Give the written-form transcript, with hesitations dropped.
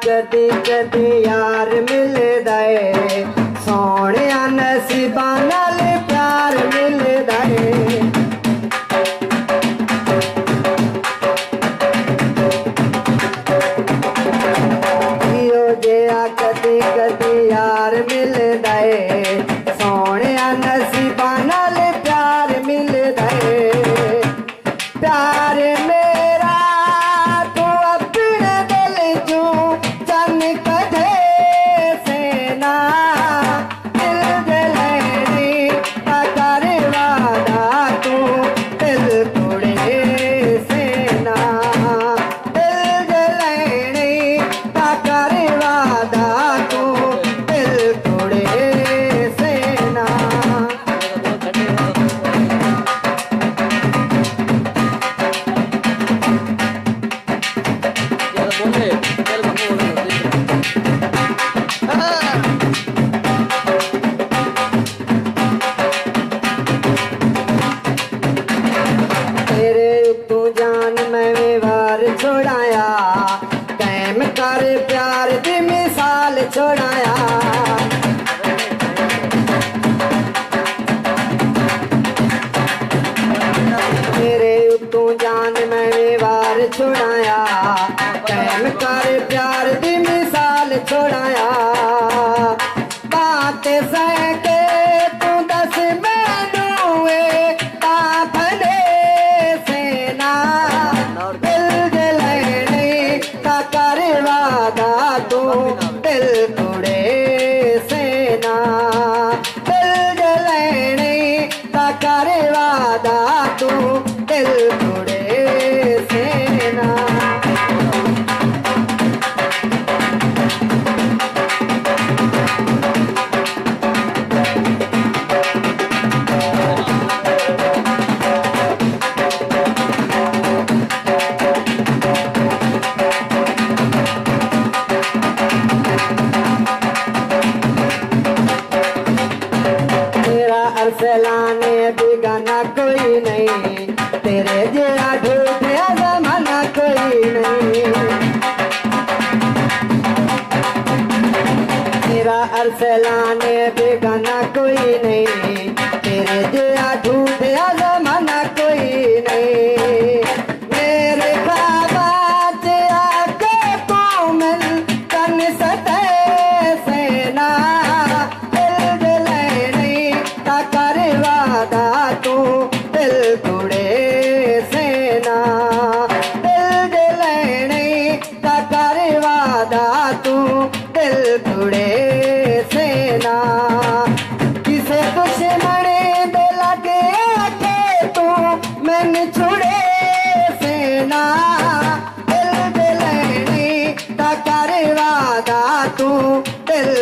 कदी कदी यार मिल दे सोने नसीबा नाल प्यार मिल दे कदी कदी यार मिल दे सोने नसीबा नाल प्यार मिल दे प्यार मेरा तू अपने दिल जो चन कदे से ना दिल जलेनी कर वादा तू दिल तोड़े से ना दिल जलेनी कर वादा तू दिल तोड़े से ना तेरे तू जान मैं व्यवहार छोड़ाया कैम कर प्यार दी मिसाल छोड़ाया तेरे तू जान मैं व्यवहार छोड़ाया कैम कर प्यार दी मिसाल छोड़ाया बात सह के तू दस मैनू ताफने से ना दिल जलेनी कर वादा तू दिल तोड़े से ना दिल जलेनी कर वादा तू दिल तोड़े से ना तेरा अरसलाने बिगाना कोई नहीं तेरे जरा ढूंढे जमाना कोई नहीं तेरा अरसलाने बिगाना कोई नहीं तेरे जरा ढूंढे जमाना कोई नहीं मेरे ख्वाबात आके तू मिल तन सते से ना दिल जलेनी कर वादा तू दिल तोड़े से ना दिल जलेनी कर वादा तू दिल तोड़े से ना किसे दुश्मन दे लगे के तू मैंने छोड़े से ना दिल जलेनी कर वादा तू दिल